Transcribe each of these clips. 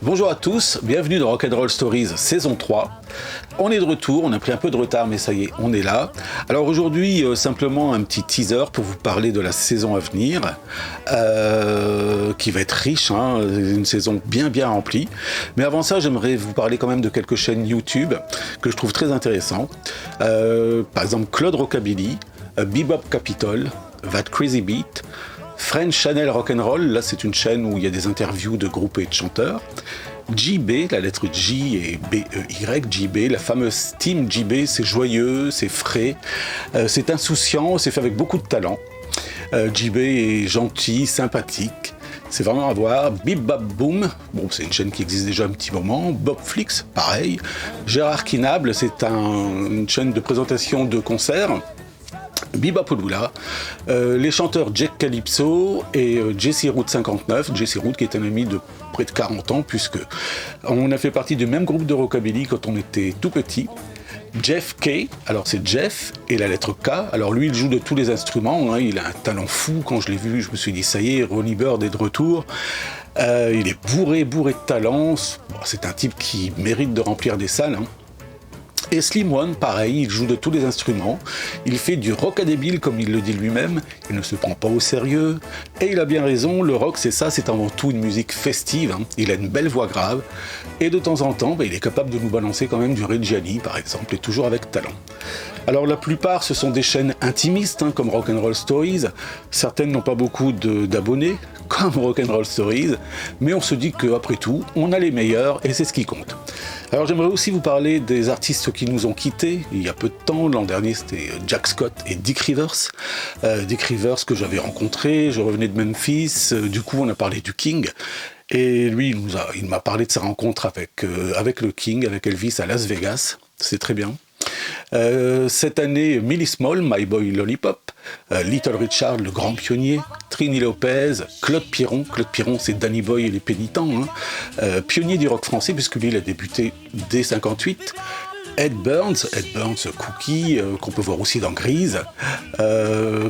Bonjour à tous, bienvenue dans Rock'n'Roll Stories saison 3. On est de retour, on a pris un peu de retard mais ça y est, on est là. Alors aujourd'hui, simplement un petit teaser pour vous parler de la saison à venir, qui va être riche, une saison bien remplie. Mais avant ça, j'aimerais vous parler quand même de quelques chaînes YouTube que je trouve très intéressantes. Par exemple Claude Rockabilly, Bebop Capitol, That Crazy Beat, French Channel Rock'n'Roll, là c'est une chaîne où il y a des interviews de groupes et de chanteurs. JB, la lettre J et B-E-Y, JB, la fameuse team JB, c'est joyeux, c'est frais, c'est insouciant, c'est fait avec beaucoup de talent. JB est gentil, sympathique, c'est vraiment à voir. Bip Bap Boom, bon, c'est une chaîne qui existe déjà un petit moment. Bobflix, pareil. Gérard Kinable, c'est une chaîne de présentation de concerts. Bebopalula, les chanteurs Jack Calypso et Jesse Root 59, Jesse Root qui est un ami de près de 40 ans puisque on a fait partie du même groupe de rockabilly quand on était tout petit. Jeff K, alors c'est Jeff et la lettre K, alors lui il joue de tous les instruments, il a un talent fou, quand je l'ai vu je me suis dit ça y est, Ronnie Bird est de retour, il est bourré de talent, c'est un type qui mérite de remplir des salles. Et Slim One, pareil, il joue de tous les instruments, il fait du rock à débile comme il le dit lui-même, il ne se prend pas au sérieux, et il a bien raison, le rock c'est ça, c'est avant tout une musique festive, il a une belle voix grave, et de temps en temps, il est capable de nous balancer quand même du Reggiani par exemple, et toujours avec talent. Alors la plupart ce sont des chaînes intimistes, comme Rock'n'Roll Stories, certaines n'ont pas beaucoup d'abonnés, comme Rock'n'Roll Stories, mais on se dit qu'après tout, on a les meilleurs, et c'est ce qui compte. Alors j'aimerais aussi vous parler des artistes qui nous ont quittés il y a peu de temps. L'an dernier c'était Jack Scott et Dick Rivers. Dick Rivers que j'avais rencontré, je revenais de Memphis, du coup on a parlé du King. Et lui il m'a parlé de sa rencontre avec le King, avec Elvis à Las Vegas, c'est très bien. Cette année, Millie Small, My Boy Lollipop, Little Richard, le grand pionnier, Trini Lopez, Claude Piron c'est Danny Boy et les Pénitents, pionnier du rock français puisque lui il a débuté dès 58. Ed Burns, Cookie, qu'on peut voir aussi dans Grease,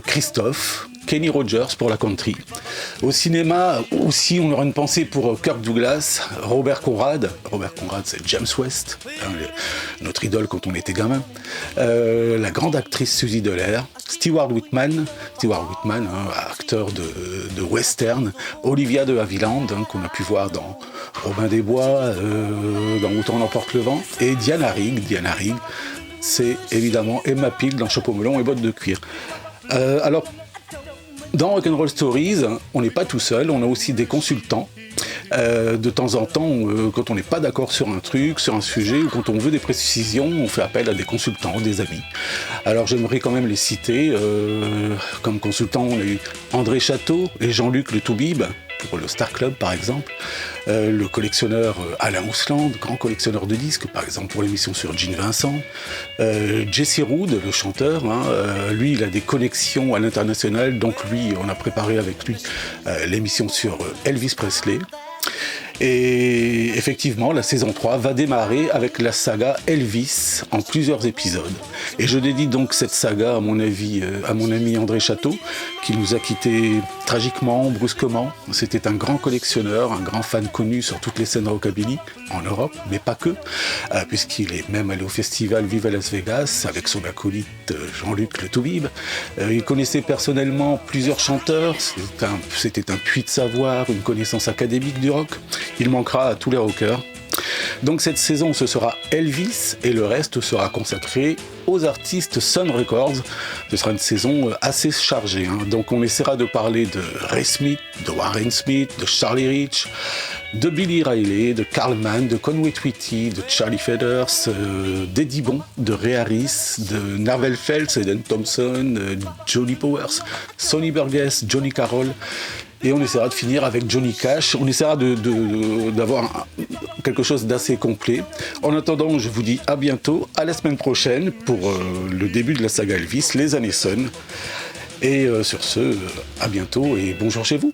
Christophe, Kenny Rogers pour la country. Au cinéma aussi, on aura une pensée pour Kirk Douglas, Robert Conrad c'est James West, notre idole quand on était gamin, la grande actrice Suzy Delair, Stewart Whitman, acteur de western, Olivia de Havilland, qu'on a pu voir dans Robin des Bois, dans Autant on emporte le vent, et Diana Rigg, c'est évidemment Emma Peel dans Chapeau melon et bottes de cuir. Alors, dans Rock'n'Roll Stories, on n'est pas tout seul, on a aussi des consultants. De temps en temps, quand on n'est pas d'accord sur un truc, sur un sujet, ou quand on veut des précisions, on fait appel à des consultants, des amis. Alors j'aimerais quand même les citer. Comme consultants, on a eu André Château et Jean-Luc Le Toubib, pour le Star Club par exemple, le collectionneur Alain Ousland, grand collectionneur de disques, par exemple pour l'émission sur Gene Vincent, Jesse Rood, le chanteur, lui il a des connexions à l'international, donc lui on a préparé avec lui l'émission sur Elvis Presley. Et effectivement, la saison 3 va démarrer avec la saga Elvis en plusieurs épisodes. Et je dédie donc cette saga à mon ami André Château, qui nous a quittés tragiquement, brusquement. C'était un grand collectionneur, un grand fan connu sur toutes les scènes rockabilly en Europe, mais pas que, puisqu'il est même allé au festival Vive à Las Vegas avec son acolyte Jean-Luc Le Toubib. Il connaissait personnellement plusieurs chanteurs, c'était un puits de savoir, une connaissance académique du rock. Il manquera à tous les rockers. Donc cette saison, ce sera Elvis et le reste sera consacré aux artistes Sun Records. Ce sera une saison assez chargée. Donc on essaiera de parler de Ray Smith, de Warren Smith, de Charlie Rich, de Billy Riley, de Carl Mann, de Conway Twitty, de Charlie Feathers, d'Eddie Bon, de Ray Harris, de Narvel Feltz, Eden Thompson, Johnny Powers, Sonny Burgess, Johnny Carroll. Et on essaiera de finir avec Johnny Cash. On essaiera d'avoir quelque chose d'assez complet. En attendant, je vous dis à bientôt, à la semaine prochaine pour le début de la saga Elvis, les années Sun. Et sur ce, à bientôt et bonjour chez vous.